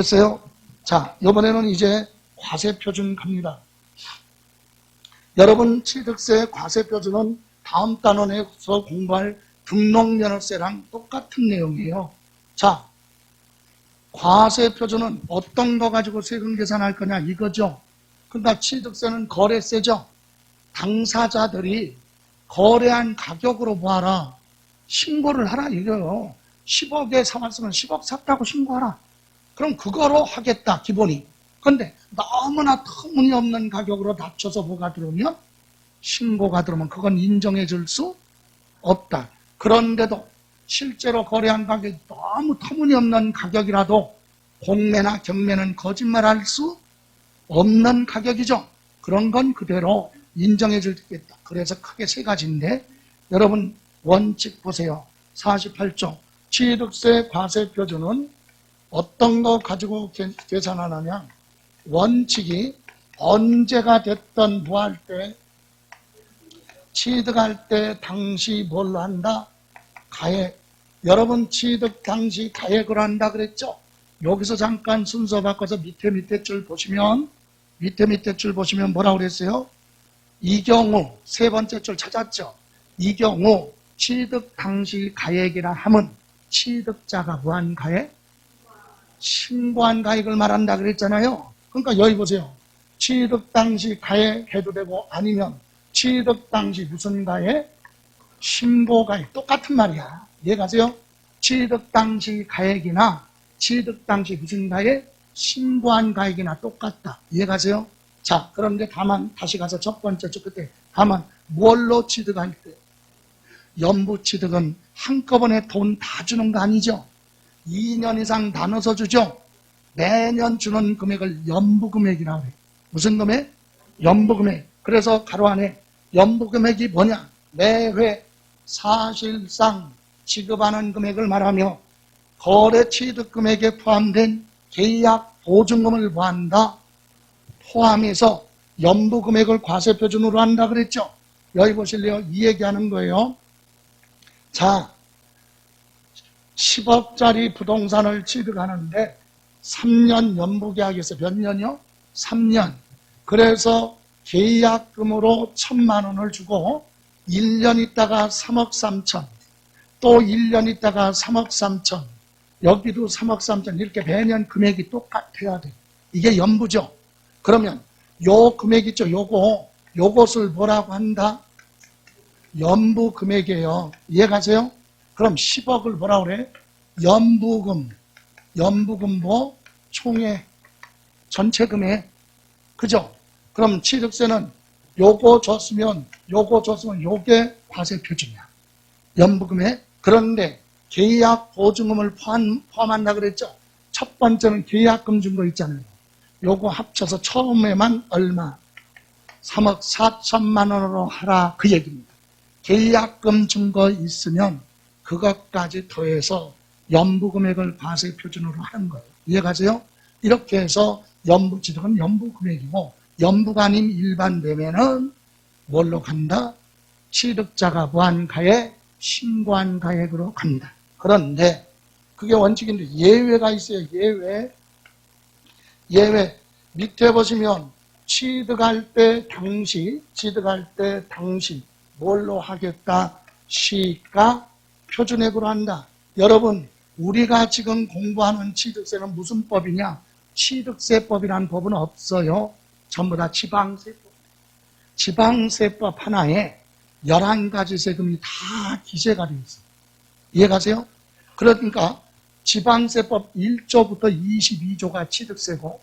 됐어요? 자, 이번에는 이제 과세표준 갑니다. 여러분, 취득세 과세표준은 다음 단원에서 공부할 등록면허세랑 똑같은 내용이에요. 자, 과세표준은 어떤 거 가지고 세금 계산할 거냐 이거죠. 그러니까 취득세는 거래세죠. 당사자들이 거래한 가격으로 뭐하라? 신고를 하라 이거요. 10억에 사왔으면 10억 샀다고 신고하라. 그럼 그거로 하겠다 기본이. 근데 너무나 터무니없는 가격으로 낮춰서 뭐가 들어오면 신고가 들어오면 그건 인정해 줄 수 없다. 그런데도 실제로 거래한 가격이 너무 터무니없는 가격이라도 공매나 경매는 거짓말할 수 없는 가격이죠. 그런 건 그대로 인정해 주겠다. 그래서 크게 세 가지인데 여러분 원칙 보세요. 48조 취득세 과세표준은 어떤 거 가지고 계산하느냐. 원칙이 언제가 됐던 뭐 할 때 취득할 때 당시 뭘로 한다? 가액. 여러분 취득 당시 가액으로 한다 그랬죠? 여기서 잠깐 순서 바꿔서 밑에 줄 보시면 뭐라고 그랬어요? 이 경우 세 번째 줄 찾았죠? 이 경우 취득 당시 가액이라 하면 취득자가 뭐한 가액? 신고한 가액을 말한다 그랬잖아요. 그러니까 여기 보세요. 취득 당시 가액 해도 되고 아니면 취득 당시 무슨 가액? 신고 가액. 똑같은 말이야. 이해가세요? 취득 당시 가액이나 취득 당시 무슨 가액? 신고한 가액이나 똑같다. 이해가세요? 자, 그런데 다만 다시 가서 첫 번째 주 그때 다만 뭘로 취득할 때? 연부 취득은 한꺼번에 돈 다 주는 거 아니죠? 2년 이상 나눠서 주죠? 매년 주는 금액을 연부금액이라고 해요. 무슨 금액? 연부금액. 그래서 가로 안에 연부금액이 뭐냐? 매회 사실상 지급하는 금액을 말하며 거래 취득금액에 포함된 계약 보증금을 뭐한다? 포함해서 연부금액을 과세표준으로 한다 그랬죠? 여기 보실래요? 이 얘기하는 거예요. 자, 10억짜리 부동산을 취득하는데 3년 연부계약에서 몇 년이요? 3년. 그래서 계약금으로 1,000만 원을 주고 1년 있다가 3억 3천, 또 1년 있다가 3억 3천, 여기도 3억 3천 이렇게 매년 금액이 똑같아야 돼. 이게 연부죠. 그러면 요 금액 있죠? 요것을 뭐라고 한다? 연부 금액이에요. 이해가세요? 그럼 10억을 뭐라고 그래? 연부금 뭐? 총액, 전체 금액. 그죠? 그럼 취득세는 요거 줬으면 요게 과세 표준이야. 연부금액. 그런데 계약 보증금을 포함한다 그랬죠? 첫 번째는 계약금 준 거 있잖아요. 요거 합쳐서 처음에만 얼마? 3억 4천만 원으로 하라 그 얘기입니다. 계약금 준 거 있으면 그것까지 더해서 연부금액을 과세 표준으로 하는 거예요. 이해가세요? 이렇게 해서 연부취득은 연부금액이고 연부가 아닌 일반 매매는 뭘로 간다? 취득자가 뭐한 가액? 신고한 가액으로 갑니다. 그런데 그게 원칙인데 예외가 있어요. 예외. 밑에 보시면 취득할 때 당시 뭘로 하겠다? 시가 표준액으로 한다. 여러분, 우리가 지금 공부하는 취득세는 무슨 법이냐? 취득세법이라는 법은 없어요. 전부 다 지방세법. 지방세법 하나에 11가지 세금이 다 기재가 되어 있어요. 이해가세요? 그러니까 지방세법 1조부터 22조가 취득세고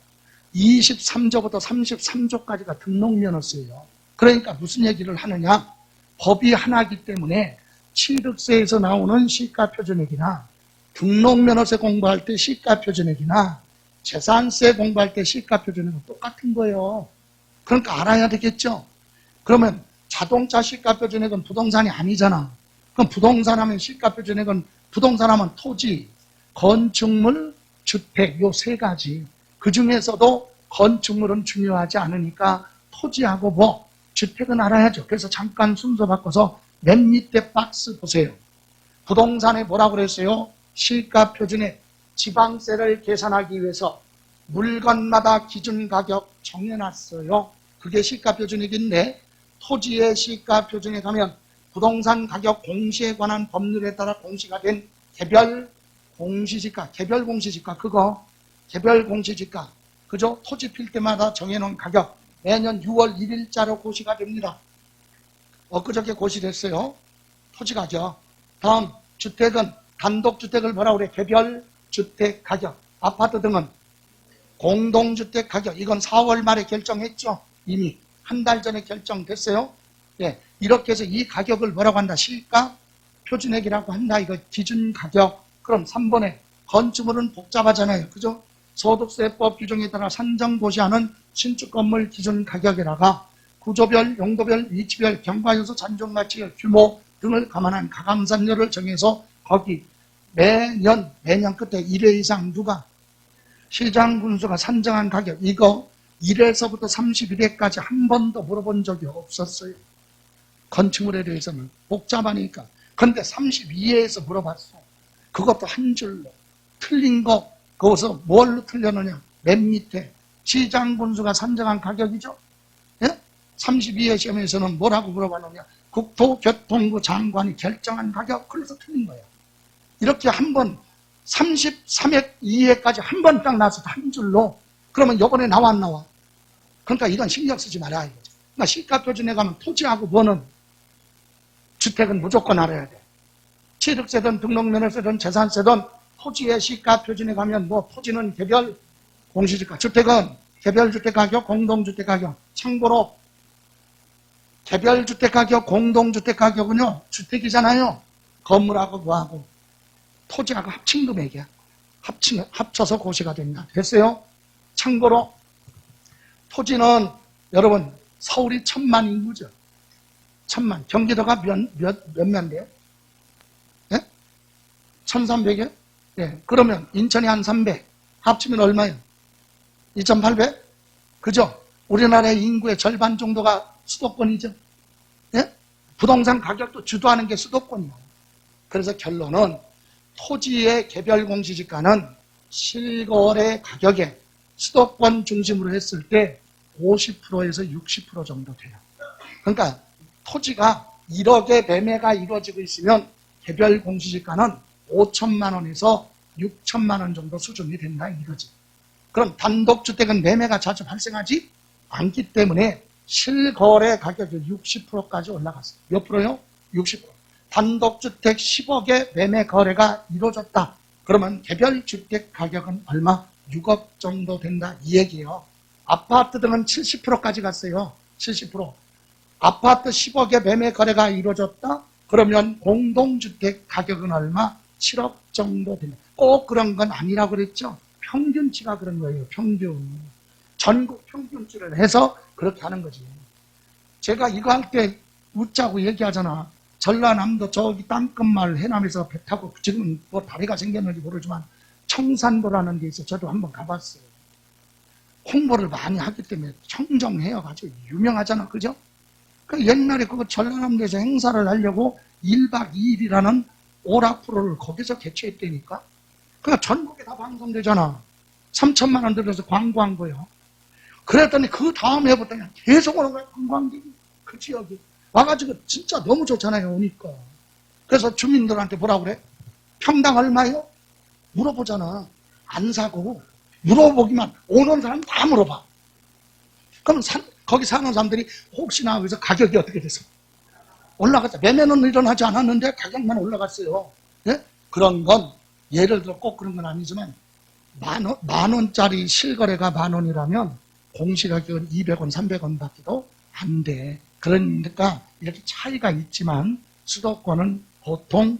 23조부터 33조까지가 등록면허세예요. 그러니까 무슨 얘기를 하느냐? 법이 하나이기 때문에 취득세에서 나오는 시가표준액이나 등록면허세 공부할 때 시가표준액이나 재산세 공부할 때 시가표준액은 똑같은 거예요. 그러니까 알아야 되겠죠? 그러면 자동차 시가표준액은 부동산이 아니잖아. 그럼 부동산 하면 시가표준액은 부동산 하면 토지, 건축물, 주택 요 세 가지. 그 중에서도 건축물은 중요하지 않으니까 토지하고 뭐 주택은 알아야죠. 그래서 잠깐 순서 바꿔서 맨 밑에 박스 보세요. 부동산에 뭐라고 그랬어요? 시가표준액 지방세를 계산하기 위해서 물건마다 기준 가격 정해놨어요. 그게 시가표준액인데 토지의 시가표준에 가면 부동산 가격 공시에 관한 법률에 따라 공시가 된 개별 공시지가, 개별 공시지가 그거 개별 공시지가 그죠? 토지 필 때마다 정해놓은 가격 매년 6월 1일자로 고시가 됩니다. 엊그저께 고시됐어요. 토지 가격. 다음 주택은 단독주택을 뭐라고 그래? 개별 주택 가격. 아파트 등은 공동주택 가격. 이건 4월 말에 결정했죠. 이미 한 달 전에 결정됐어요. 예, 이렇게 해서 이 가격을 뭐라고 한다? 시가 표준액이라고 한다. 이거 기준 가격. 그럼 3번에 건축물은 복잡하잖아요. 그죠? 소득세법 규정에 따라 산정고시하는 신축 건물 기준 가격에다가 구조별, 용도별, 위치별, 경과요소, 잔존가치, 규모 등을 감안한 가감산료를 정해서 거기 매년 끝에 1회 이상 누가 시장 군수가 산정한 가격 이거 1회서부터 31회까지 한 번도 물어본 적이 없었어요. 건축물에 대해서는 복잡하니까. 근데 32회에서 물어봤어. 그것도 한 줄로. 틀린 거 거기서 뭘로 틀렸느냐. 맨 밑에 시장 군수가 산정한 가격이죠. 예? 32회 시험에서는 뭐라고 물어봤느냐. 국토교통부 장관이 결정한 가격. 그래서 틀린 거예요. 이렇게 한 번 33회 이해까지 한 번 딱 나서 한 줄로 그러면 요번에 나와 안 나와? 그러니까 이건 신경 쓰지 말아야 이거죠. 그러니까 시가표준에 가면 토지하고 뭐는 주택은 무조건 알아야 돼. 취득세든 등록면허세든 재산세든 토지의 시가표준에 가면 뭐 토지는 개별 공시지가, 주택은 개별주택가격, 공동주택가격. 참고로 개별주택가격, 공동주택가격은요 주택이잖아요. 건물하고 뭐하고 토지하고 합친 금액이야. 합쳐서 고시가 된다. 됐어요? 참고로 토지는 여러분 서울이 1000만 인구죠. 1000만. 경기도가 몇만 돼요? 예? 1300이요? 예. 그러면 인천이 한 300. 합치면 얼마예요? 2800? 그죠? 우리나라의 인구의 절반 정도가 수도권이죠. 예? 부동산 가격도 주도하는 게 수도권이에요. 그래서 결론은 토지의 개별 공시지가는 실거래 가격에 수도권 중심으로 했을 때 50%에서 60% 정도 돼요. 그러니까 토지가 1억의 매매가 이루어지고 있으면 개별 공시지가는 5천만 원에서 6천만 원 정도 수준이 된다 이거지. 그럼 단독주택은 매매가 자주 발생하지 않기 때문에 실거래 가격이 60%까지 올라갔어요. 몇 프로요? 60%. 단독주택 10억의 매매 거래가 이루어졌다. 그러면 개별주택 가격은 얼마? 6억 정도 된다 이 얘기예요. 아파트 등은 70%까지 갔어요. 70%. 아파트 10억의 매매 거래가 이루어졌다. 그러면 공동주택 가격은 얼마? 7억 정도 됩니다. 꼭 그런 건 아니라고 그랬죠. 평균치가 그런 거예요. 평균. 전국 평균치를 해서 그렇게 하는 거지. 제가 이거 할 때 웃자고 얘기하잖아. 전라남도 저기 땅끝마을 해남에서 배 타고 지금은 뭐 다리가 생겼는지 모르지만 청산도라는 데 있어. 저도 한번 가봤어요. 홍보를 많이 하기 때문에 청정해가지고 유명하잖아. 그죠? 그 옛날에 그거 전라남도에서 행사를 하려고 1박 2일이라는 오락 프로를 거기서 개최했다니까. 그러니까 전국에 다 방송되잖아. 3천만 원 들여서 광고한 거예요. 그랬더니 그 다음 해부터 그냥 계속 오는 거야. 관광객이. 그 지역이. 와가지고 진짜 너무 좋잖아요. 오니까. 그래서 주민들한테 뭐라고 그래? 평당 얼마요? 물어보잖아. 안 사고 물어보기만. 오는 사람 다 물어봐. 그럼 거기 사는 사람들이 혹시나 그래서 가격이 어떻게 돼서 올라갔다. 매매는 일어나지 않았는데 가격만 올라갔어요. 예? 그런 건 예를 들어 꼭 그런 건 아니지만 만 원짜리 실거래가 10,000원이라면 공시가격은 200원, 300원 밖에도 안 돼. 그러니까 이렇게 차이가 있지만 수도권은 보통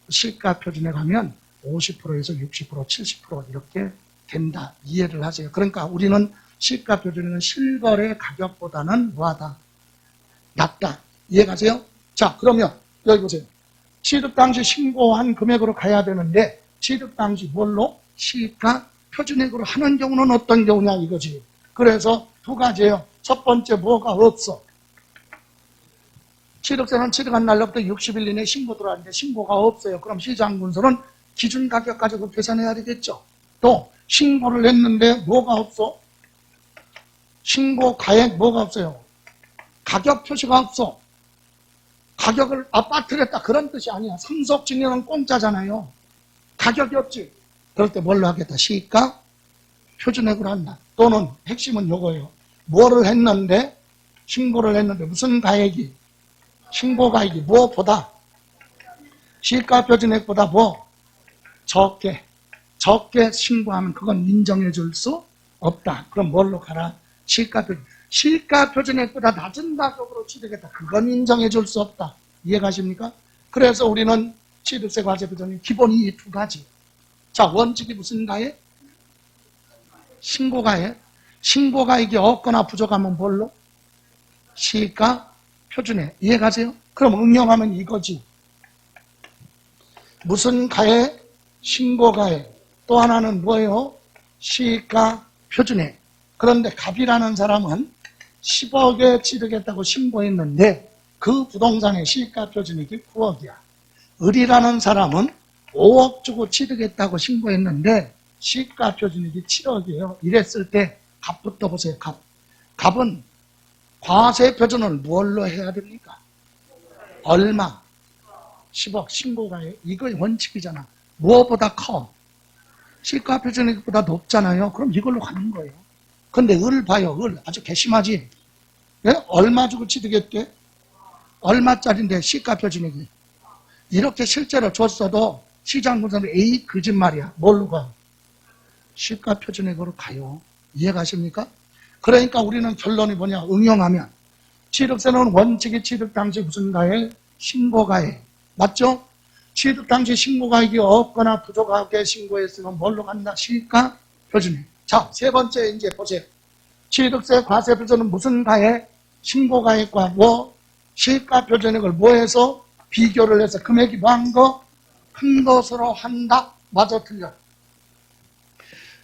시가 표준에 가면 50%에서 60%, 70% 이렇게 된다. 이해를 하세요. 그러니까 우리는 시가 표준에는 실거래 가격보다는 뭐하다? 낮다. 이해가세요? 자, 그러면 여기 보세요. 취득 당시 신고한 금액으로 가야 되는데 취득 당시 뭘로? 시가 표준액으로 하는 경우는 어떤 경우냐 이거지. 그래서 두 가지예요. 첫 번째 뭐가 없어. 취득세는 취득한 날로부터 60일 이내에 신고 들어왔는데 신고가 없어요. 그럼 시장군수는 기준 가격 가지고 계산해야 되겠죠. 또 신고를 했는데 뭐가 없어? 신고 가액 뭐가 없어요? 가격 표시가 없어. 가격을 빠뜨렸다 그런 뜻이 아니야. 상속 증여는 공짜잖아요. 가격이 없지. 그럴 때 뭘로 하겠다? 시가 표준액으로 한다. 또는 핵심은 요거예요. 뭐를 했는데 신고를 했는데 무슨 가액이 신고 가액이 뭐보다 시가 표준액보다 뭐 적게 신고하면 그건 인정해 줄 수 없다. 그럼 뭘로 가라? 시가 표준액보다 낮은 가격으로 취득했다. 그건 인정해 줄 수 없다. 이해가십니까? 그래서 우리는 취득세 과세 표준이 기본이 이 두 가지. 자, 원칙이 무슨 가액? 신고가액. 신고가액이 없거나 부족하면 뭘로? 시가 표준액. 이해가세요? 그럼 응용하면 이거지. 무슨 가액? 신고가액. 또 하나는 뭐예요? 시가 표준액. 그런데 갑이라는 사람은 10억에 취득했다고 신고했는데 그 부동산의 시가 표준액이 9억이야. 을이라는 사람은 5억 주고 취득했다고 신고했는데 시가 표준액이 7억이에요. 이랬을 때 갑부터 보세요. 갑은 과세 표준을 뭘로 해야 됩니까? 얼마? 10억 신고가액. 이거 원칙이잖아. 무엇보다 커? 시가 표준액보다 높잖아요. 그럼 이걸로 가는 거예요. 근데 을 봐요. 을 아주 괘씸하지. 예? 얼마 주고 취득했대? 얼마짜리인데 시가 표준액이. 이렇게 실제로 줬어도 시장 분석은 에이 거짓말이야. 뭘로 가? 시가 표준액으로 가요. 이해가십니까? 그러니까 우리는 결론이 뭐냐? 응용하면 취득세는 원칙이 취득 당시 무슨 가액? 신고가액. 맞죠? 취득 당시 신고가액이 없거나 부족하게 신고했으면 뭘로 간다? 시가 표준액. 자, 세 번째 이제 보세요. 취득세 과세 표준은 무슨 가액? 신고가액과 뭐? 시가 표준액을 뭐해서? 비교를 해서 금액이 뭐한 거? 큰 것으로 한다? 맞아, 틀려.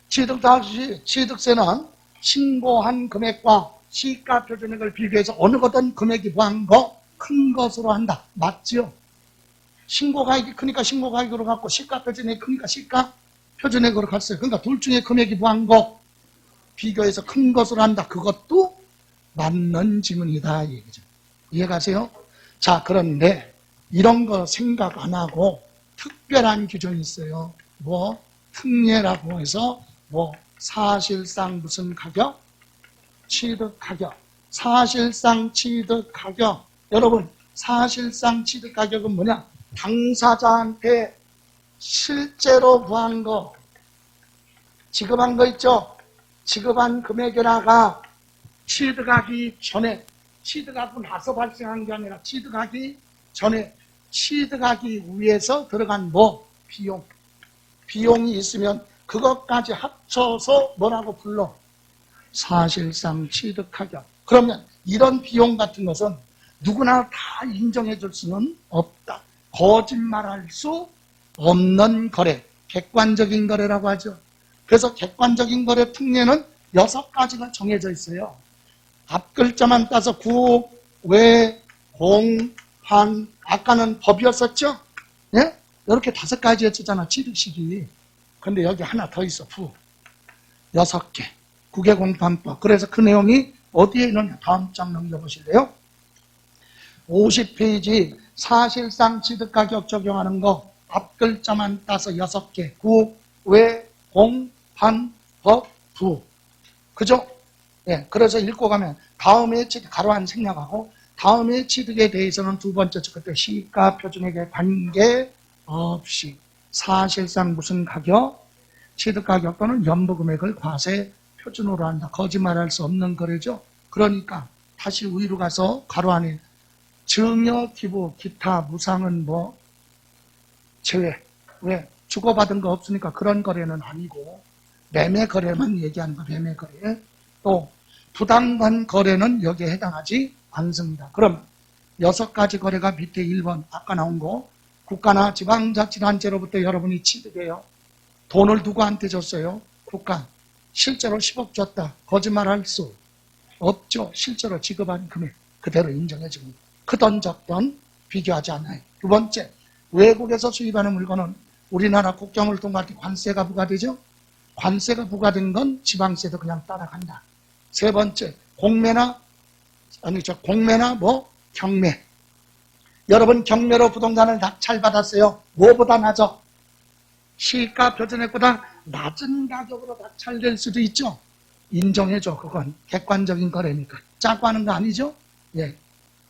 취득 당시 취득세는 신고한 금액과 시가 표준액을 비교해서 어느 거든 금액이 뭐한 거? 큰 것으로 한다. 맞죠? 신고가액이 크니까 신고가액으로 갔고 시가 표준액이 크니까 시가 표준액으로 갔어요. 그러니까 둘 중에 금액이 뭐한 거? 비교해서 큰 것으로 한다. 그것도 맞는 지문이다. 이 얘기죠. 이해가세요? 자, 그런데 이런 거 생각 안 하고 특별한 규정이 있어요. 뭐 특례라고 해서 뭐 사실상 무슨 가격? 취득 가격. 사실상 취득 가격. 여러분, 사실상 취득 가격은 뭐냐? 당사자한테 실제로 구한 거, 지급한 거 있죠? 지급한 금액에다가 취득하기 전에, 취득하고 나서 발생한 게 아니라 취득하기 전에, 취득하기 위해서 들어간 뭐? 비용. 비용이 있으면 그것까지 합쳐서 뭐라고 불러? 사실상 취득 가격. 그러면 이런 비용 같은 것은 누구나 다 인정해 줄 수는 없다. 거짓말할 수 없는 거래. 객관적인 거래라고 하죠. 그래서 객관적인 거래 특례는 6가지가 정해져 있어요. 앞 글자만 따서 구, 외, 공, 판. 아까는 법이었었죠? 예? 이렇게 5가지였잖아, 취득식이. 근데 여기 하나 더 있어, 부. 6개. 국외공판법. 그래서 그 내용이 어디에 있느냐? 다음 장 넘겨보실래요? 50페이지 사실상 취득가격 적용하는 거 앞글자만 따서 6개. 구, 외, 공, 판, 법, 부. 그죠? 예, 그래서 읽고 가면 다음에 취득, 가로한 생략하고 다음에 취득에 대해서는 두 번째 그때 시가 표준액에 관계없이 사실상 무슨 가격? 취득가격 또는 연부금액을 과세 표준으로 한다. 거짓말할 수 없는 거래죠. 그러니까 다시 위로 가서 가로 안에 증여, 기부, 기타, 무상은 뭐 제외. 왜? 주고받은 거 없으니까 그런 거래는 아니고 매매 거래만 얘기한다. 매매 거래. 또 부당한 거래는 여기에 해당하지 않습니다. 그럼 6가지 거래가 밑에 1번 아까 나온 거 국가나 지방자치단체로부터 여러분이 취득해요. 돈을 누구한테 줬어요? 국가. 실제로 10억 줬다. 거짓말할 수 없죠. 실제로 지급한 금액 그대로 인정해줍니다. 크던 적던 비교하지 않아요. 두 번째, 외국에서 수입하는 물건은 우리나라 국경을 통과할 때 관세가 부과되죠. 관세가 부과된 건 지방세도 그냥 따라간다. 세 번째, 공매나 경매. 여러분 경매로 부동산을 낙찰받았어요. 뭐보다 낮아? 시가 표준액보다 낮은 가격으로 낙찰될 수도 있죠. 인정해줘. 그건 객관적인 거래니까. 짜고 하는 거 아니죠? 예.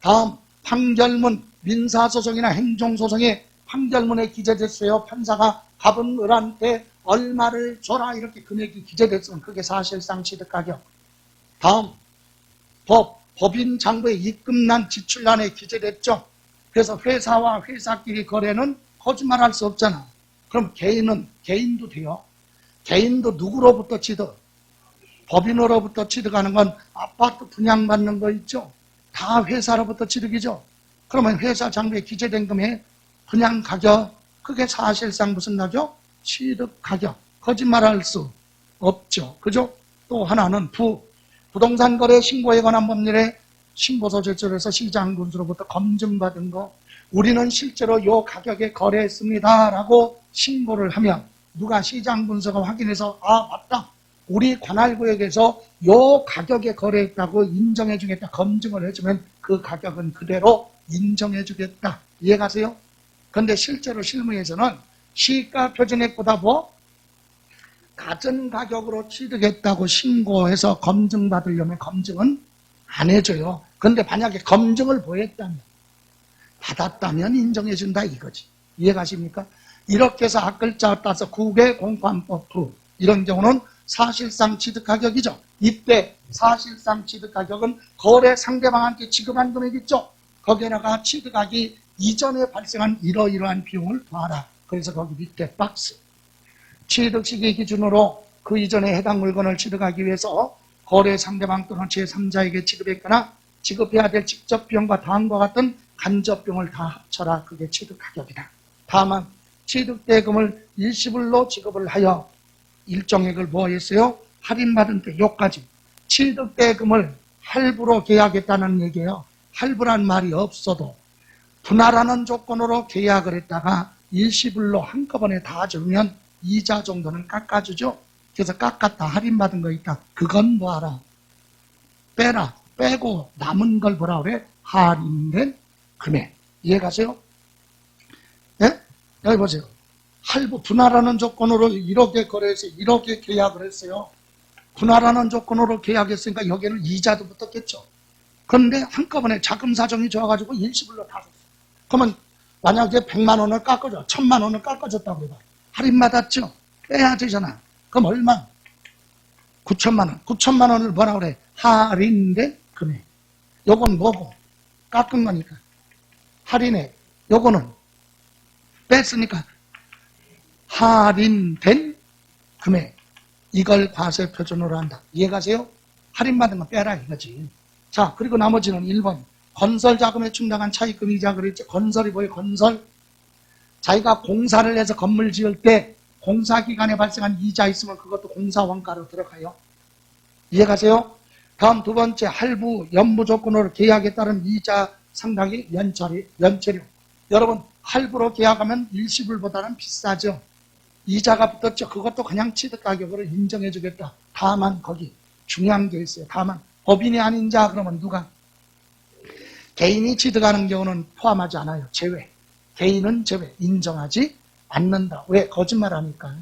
다음 판결문, 민사소송이나 행정소송에 판결문에 기재됐어요. 판사가 갑은 을한테 얼마를 줘라 이렇게 금액이 기재됐으면 그게 사실상 취득가격. 다음 법인 장부에 입금란 지출란에 기재됐죠. 그래서 회사와 회사끼리 거래는 거짓말할 수 없잖아. 그럼 개인도 돼요. 개인도 누구로부터 취득? 법인으로부터 취득하는 건 아파트 분양받는 거 있죠. 다 회사로부터 취득이죠. 그러면 회사 장부에 기재된 금액 분양 가격, 그게 사실상 무슨 가격? 취득 가격. 거짓말할 수 없죠. 그죠? 또 하나는 부동산 거래 신고에 관한 법률에 신고서 제출해서 시장군수로부터 검증받은 거, 우리는 실제로 요 가격에 거래했습니다 라고 신고를 하면 누가 시장군수가 확인해서 아 맞다, 우리 관할구역에서 요 가격에 거래했다고 인정해주겠다, 검증을 해주면 그 가격은 그대로 인정해주겠다. 이해가세요? 그런데 실제로 실무에서는 시가 표준액보다 낮은 가격으로 취득했다고 신고해서 검증받으려면 검증은 안 해줘요. 그런데 만약에 검증을 보였다면, 받았다면 인정해준다 이거지. 이해가십니까? 이렇게 해서 앞글자 따서 국외공판법 이런 경우는 사실상 취득가격이죠. 이때 사실상 취득가격은 거래 상대방한테 지급한 금액 있죠. 거기에다가 취득하기 이전에 발생한 이러이러한 비용을 더하라. 그래서 거기 밑에 박스. 취득 시기 기준으로 그 이전에 해당 물건을 취득하기 위해서 거래 상대방 또는 제3자에게 지급했거나 지급해야 될 직접 비용과 다음과 같은 간접 비용을 다 합쳐라. 그게 취득가격이다. 다만 취득대금을 일시불로 지급을 하여 일정액을 했어요? 할인받은 때 요까지. 취득대금을 할부로 계약했다는 얘기예요. 할부란 말이 없어도 분할하는 조건으로 계약을 했다가 일시불로 한꺼번에 다 주면 이자 정도는 깎아주죠. 그래서 깎았다, 할인받은 거 있다. 그건 뭐하라? 빼라. 빼고 남은 걸 뭐라 그래? 할인된 금액. 이해가세요? 예? 여기 보세요. 할부 분할하는 조건으로 1억에 거래해서 1억에 계약을 했어요. 분할하는 조건으로 계약했으니까 여기에는 이자도 붙었겠죠. 그런데 한꺼번에 자금 사정이 좋아가지고 일시불로 다 줬어요. 그러면 만약에 100만 원을 깎아줘, 1000만 원을 깎아줬다고 해봐. 할인받았죠? 빼야 되잖아. 그럼 얼마? 9천만 원. 9천만 원을 뭐라 그래? 할인된 금액. 요건 뭐고? 깎은 거니까. 할인액. 요거는 뺐으니까 할인된 금액. 이걸 과세 표준으로 한다. 이해가세요? 할인받은 거 빼라 이거지. 자, 그리고 나머지는 1번. 건설 자금에 충당한 차입금 이자 그랬죠. 건설이 뭐예요? 건설. 자기가 공사를 해서 건물 지을 때 공사 기간에 발생한 이자 있으면 그것도 공사 원가로 들어가요. 이해가세요? 다음 두 번째, 할부, 연부 조건으로 계약에 따른 이자 상당히 연체료. 여러분, 할부로 계약하면 일시불보다는 비싸죠. 이자가 붙었죠. 그것도 그냥 취득가격으로 인정해주겠다. 다만 거기 중요한 게 있어요. 다만 법인이 아닌 자 그러면 누가? 개인이 취득하는 경우는 포함하지 않아요. 제외. 개인은 제외. 인정하지 않는다. 왜? 거짓말하니까.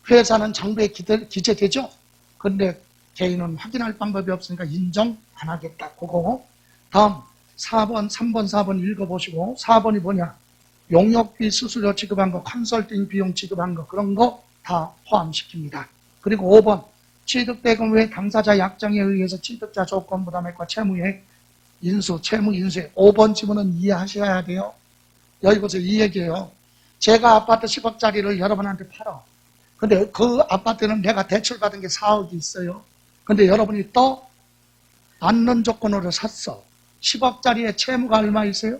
회사는 장부에 기재되죠. 그런데 개인은 확인할 방법이 없으니까 인정 안 하겠다. 그거. 다음 4번, 3번, 4번 읽어보시고 4번이 뭐냐? 용역비 수수료 지급한 거, 컨설팅 비용 지급한 거 그런 거 다 포함시킵니다. 그리고 5번 취득대금 외 당사자 약정에 의해서 취득자 조건 부담액과 채무액 인수, 채무 인수액 5번 지문은 이해하셔야 돼요. 여기 보세요. 이 얘기예요. 제가 아파트 10억짜리를 여러분한테 팔아. 근데 그 아파트는 내가 대출받은 게 4억이 있어요. 근데 여러분이 또 앉는 조건으로 샀어. 10억짜리에 채무가 얼마 있어요?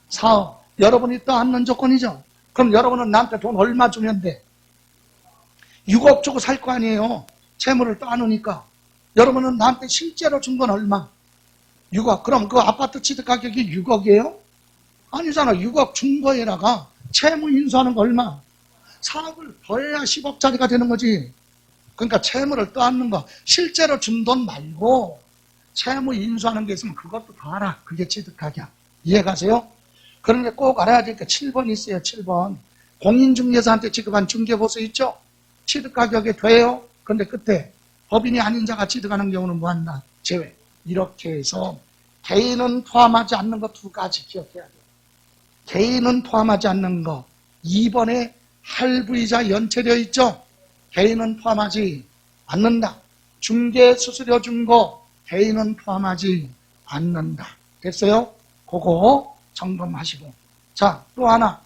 4억. 여러분이 또 앉는 조건이죠. 그럼 여러분은 나한테 돈 얼마 주면 돼? 6억 주고 살 거 아니에요. 채무를 또 안으니까. 여러분은 나한테 실제로 준 건 얼마? 6억. 그럼 그 아파트 취득 가격이 6억이에요? 아니잖아. 6억 준 거에다가 채무 인수하는 거 얼마? 4억을 더해야 10억짜리가 되는 거지. 그러니까 채무를 떠안는 거. 실제로 준 돈 말고 채무 인수하는 게 있으면 그것도 더하라. 그게 취득가격. 이해가세요? 그런데 꼭 알아야 되니까 7번 있어요. 7번. 공인중개사한테 지급한 중개보수 있죠? 취득가격에 돼요. 그런데 끝에 법인이 아닌 자가 취득하는 경우는 뭐한다? 제외. 이렇게 해서 개인은 포함하지 않는 거 두 가지 기억해야 돼요. 개인은 포함하지 않는 거. 2번에 할부이자 연체되어 있죠? 개인은 포함하지 않는다. 중개 수수료 준 거 개인은 포함하지 않는다. 됐어요? 그거 점검하시고. 자, 또 하나.